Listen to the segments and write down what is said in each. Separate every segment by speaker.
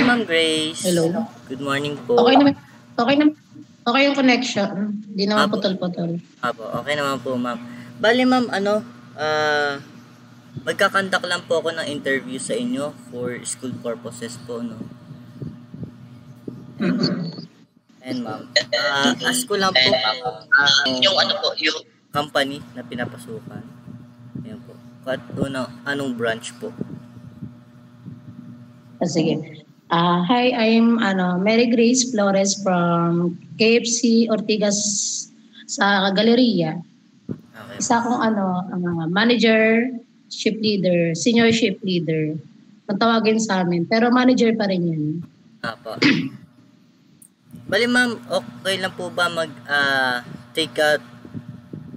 Speaker 1: Ma'am Grace.
Speaker 2: Hello.
Speaker 1: Good morning po.
Speaker 2: Okay naman. Okay naman. Okay yung connection. Hindi naman
Speaker 1: Apo.
Speaker 2: putol-putol.
Speaker 1: Okay naman po, ma'am. Bali, ma'am, magkakandak lang po ako ng interview sa inyo for school purposes po, no? And ma'am, ask ko lang po yung company na pinapasukan. Ayan po. At anong branch po?
Speaker 2: Sige. Hi, I'm Mary Grace Flores from KFC Ortigas sa Galleria.
Speaker 1: Okay.
Speaker 2: Isa akong manager, ship leader, senior ship leader. Kung tawagin sa amin. Pero manager pa rin yun.
Speaker 1: Apo. Bali ma'am, okay lang po ba take a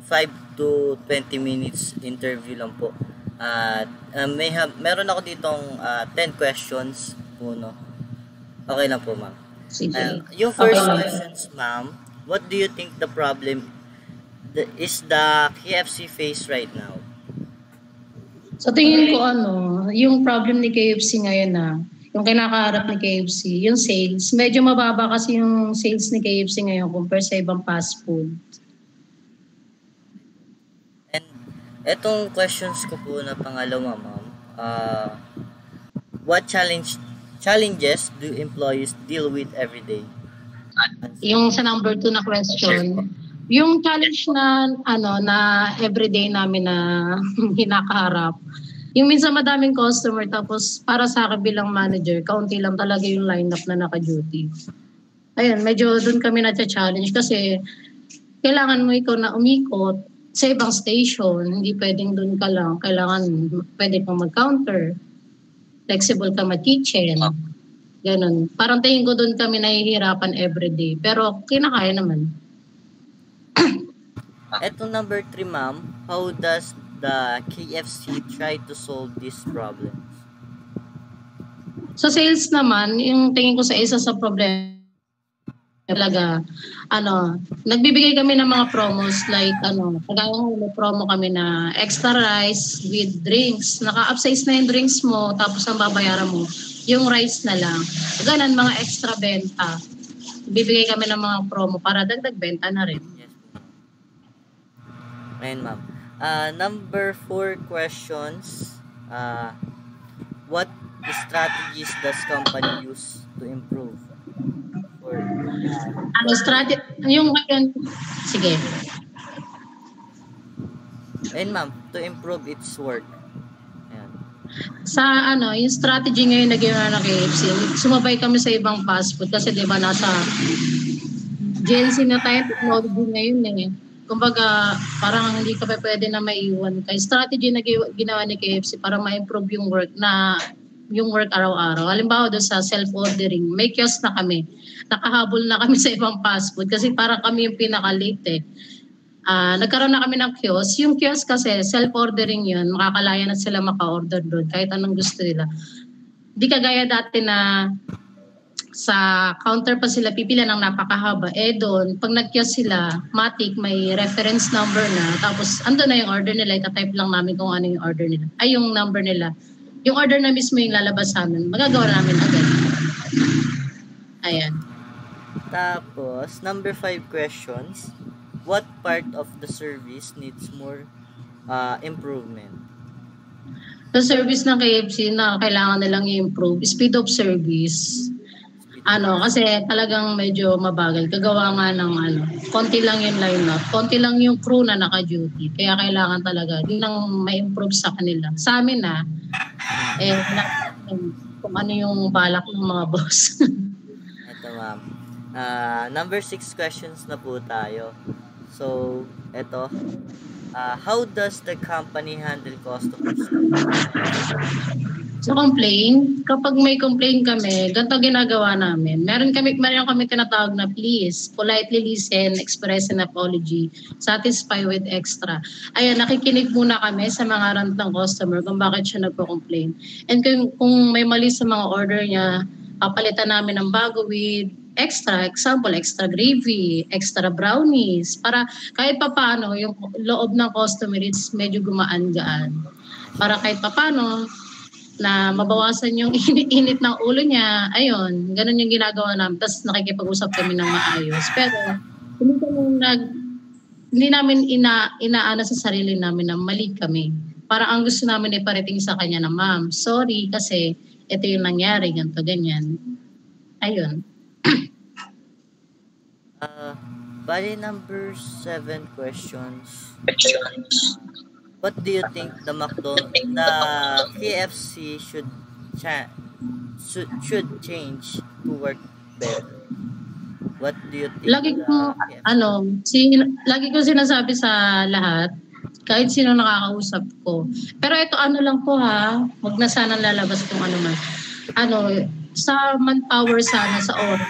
Speaker 1: 5 to 20 minutes interview lang po? Meron ako ditong 10 questions po, no? Okay lang po, ma'am.
Speaker 2: Sige.
Speaker 1: Yung first questions, ma'am, what do you think the problem is the KFC face right now?
Speaker 2: So tingin ko yung problem ni KFC ngayon yung kinakaharap ni KFC, yung sales, medyo mababa kasi yung sales ni KFC ngayon compare sa ibang fast food.
Speaker 1: And etong questions ko po na pangalawa, ma'am, what challenges do employees deal with every day?
Speaker 2: Yung sa number 2 na question, yung challenge na everyday namin na hinakaharap, yung minsan madaming customer tapos para sa akin bilang manager, kaunti lang talaga yung lineup na naka-duty. Ayun, medyo doon kami na-challenge kasi kailangan mo ikaw na umikot sa ibang station. Hindi pwedeng doon ka lang. Kailangan pwede kang mag-counter. Flexible ka mag-kitchen. Ganun. Parang tingin ko doon kami nahihirapan everyday. Pero kinakaya naman.
Speaker 1: Eto number 3, ma'am, how does the KFC try to solve these problems?
Speaker 2: Sa sales naman, yung tingin ko sa isa sa problema talaga, nagbibigay kami ng mga promos like kagaya may promo kami na extra rice with drinks. Naka-upsize na yung drinks mo, tapos ang babayaran mo, yung rice na lang. Ganun, mga extra benta. Bibigay kami ng mga promo para dagdag benta na rin.
Speaker 1: Yes. Ayan, ma'am. Number 4 questions. What strategies does company use to improve?
Speaker 2: Sige.
Speaker 1: Ayan, ma'am, to improve its work. Ayan.
Speaker 2: Sa yung strategy ngayon na ginawa ng KFC, sumabay kami sa ibang fast food kasi 'di ba nasa Gen Z na tayo, technology ngayon Kumbaga, parang hindi ka pa pwede na maiwan. Kaya strategy na ginawa ni KFC para ma-improve yung work araw-araw. Halimbawa doon sa self-ordering, may kiosk na kami. Nakahabol na kami sa ibang fast food kasi parang kami yung pinaka-late Nagkaroon na kami ng kiosk. Yung kiosk kasi, self-ordering yun. Makakalaya na sila maka-order doon kahit anong gusto nila. Di kagaya dati na sa counter pa sila pipila ng napakahaba. Doon, pag nag-kiosk sila, matik, may reference number na. Tapos, ando na yung order nila. Itatype lang namin kung ano yung order nila. Ay, yung number nila. Yung order na mismo yung lalabas sa amin. Magagawa namin agad. Ayan.
Speaker 1: Tapos, number 5 questions. What part of the service needs more improvement?
Speaker 2: Sa service ng KFC na kailangan nilang i-improve, speed of service. Kasi talagang medyo mabagal. Kagawa nga ng konti lang yung lineup, konti lang yung crew na naka-duty. Kaya kailangan talaga, yun ang ma-improve sa kanila. Sa amin kung ano yung balak ng mga boss.
Speaker 1: Ito, ma'am. Number 6 questions na po tayo. So, ito. How does the company handle customers?
Speaker 2: So kapag may complaint kami, ganito ginagawa namin. Meron kami tinatawag na please, politely listen, express an apology, satisfy with extra. Ayan, nakikinig muna kami sa mga rant ng customer kung bakit siya nagko-complain. And kung may mali sa mga order niya, papalitan namin ng bago with extra, example, extra gravy, extra brownies, para kahit papaano yung loob ng customer is medyo gumaan-gaan. Para kahit papaano, na mabawasan yung init ng ulo niya. Ayun, ganun yung ginagawa namin. Tapos nakikipag-usap kami ng maayos. Pero hindi namin inaano sa sarili namin na mali kami. Parang ang gusto namin iparating sa kanya na, ma'am, sorry kasi ito yung nangyari, ganito, ganyan. Ayun.
Speaker 1: Bali number 7 questions. What do you think the KFC should change to work better? What do you think?
Speaker 2: Lagi ko sinasabi sa lahat, kahit sino nakakausap ko. Pero ito lang po ha, wag na sana lalabas kung ano man. Sa manpower sana sa oras,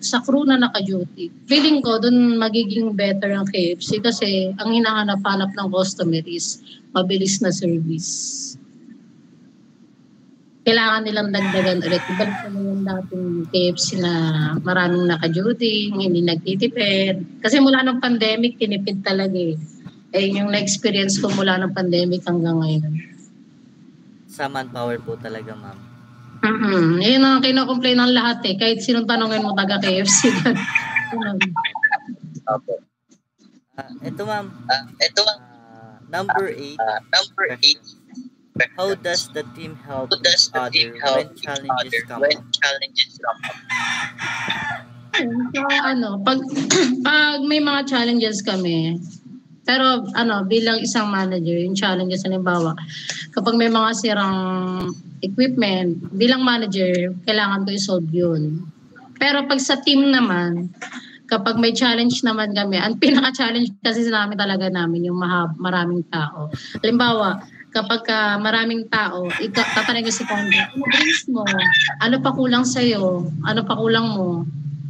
Speaker 2: sa crew na naka-duty. Feeling ko doon magiging better ang KFC kasi ang hinahanap-hanap ng customer is mabilis na service. Kailangan nilang dagdagan ulit. Ibalik na yung dating KFC na maraming naka-duty, hindi nagtitipid. Kasi mula ng pandemic, tinipid talaga eh. Yung na-experience ko mula ng pandemic hanggang ngayon.
Speaker 1: Sa manpower po talaga, ma'am.
Speaker 2: Yun ang kino-complain ng lahat eh. Kahit sinong tanongin mo taga KFC.
Speaker 1: Okay. Ito ma'am. Number 8. How does the team help each other when challenges come up?
Speaker 2: Pag may mga challenges kami, pero bilang isang manager, yung challenges halimbawa, kapag may mga sirang equipment, bilang manager, kailangan ko i-solve yun. Pero pag sa team naman, kapag may challenge naman kami, ang pinaka-challenge kasi namin talaga yung maraming tao. Halimbawa, kapag maraming tao, tatanong ko si Conde, ano brings mo? Ano pa kulang sa'yo? Ano pa kulang mo?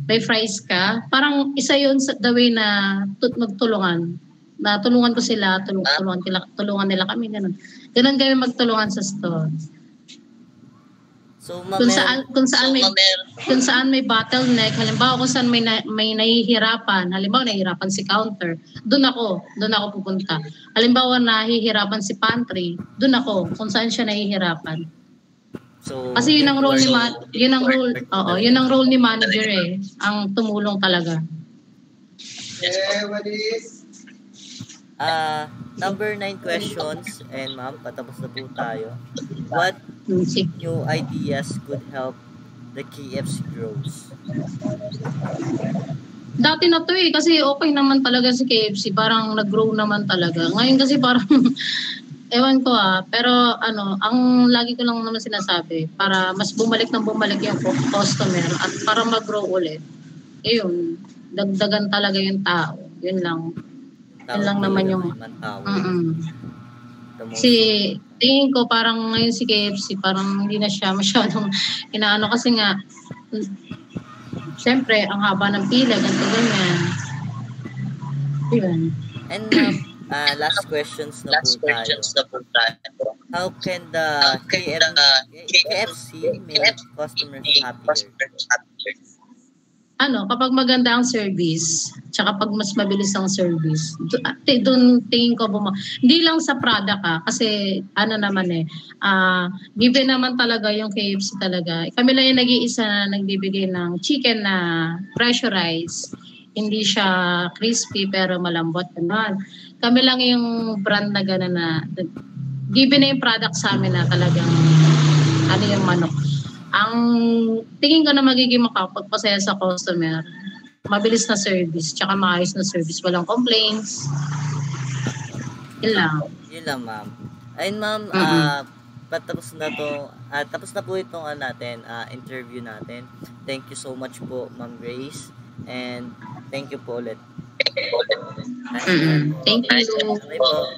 Speaker 2: May fries ka? Parang isa yun sa the way na magtulungan. Na tulungan ko sila, tulungan nila kami, ganun. Ganun kami magtulungan sa store.
Speaker 1: So,
Speaker 2: kung saan may bottleneck, halimbawa kung saan may nahihirapan, halimbawa nahihirapan si counter, doon ako pupunta. Halimbawa nahihirapan si pantry, doon ako kung saan siya nahihirapan.
Speaker 1: So,
Speaker 2: kasi yun ang role ni manager eh, ang tumulong talaga.
Speaker 1: Number 9 questions, and ma'am, patapos na po tayo. What new ideas could help the KFC grows?
Speaker 2: Dati na to eh, kasi okay naman talaga si KFC, parang nag-grow naman talaga. Ngayon kasi parang, ewan ko pero ang lagi ko lang naman sinasabi, para mas bumalik yung customer at para mag-grow ulit. Yun, dagdagan talaga yung tao. Yun lang. Yun lang naman yung tingin ko parang ngayon si KFC parang hindi na siya masyadong inaano kasi nga siyempre ang haba ng pila ganito ganyan. Yun.
Speaker 1: And last questions na po tayo. How can the KFC make customers happier?
Speaker 2: Kapag maganda ang service, tsaka pag mas mabilis ang service, doon tingin ko hindi lang sa product kasi given naman talaga yung KFC talaga. Kami lang yung nag-iisa na nagbibigay ng chicken na pressurized. Hindi siya crispy pero malambot naman. Kami lang yung brand na gano'n na given na yung product sa amin na talagang yung manok. Ang tingin ko na magiging makapagpasaya sa customer, mabilis na service, tsaka maayos na service, walang complaints. Yun lang,
Speaker 1: ma'am. Ayun, ma'am, tapos na po itong interview natin. Thank you so much po, Ma'am Grace. And thank you po ulit.
Speaker 2: Thank you.
Speaker 1: Bye po.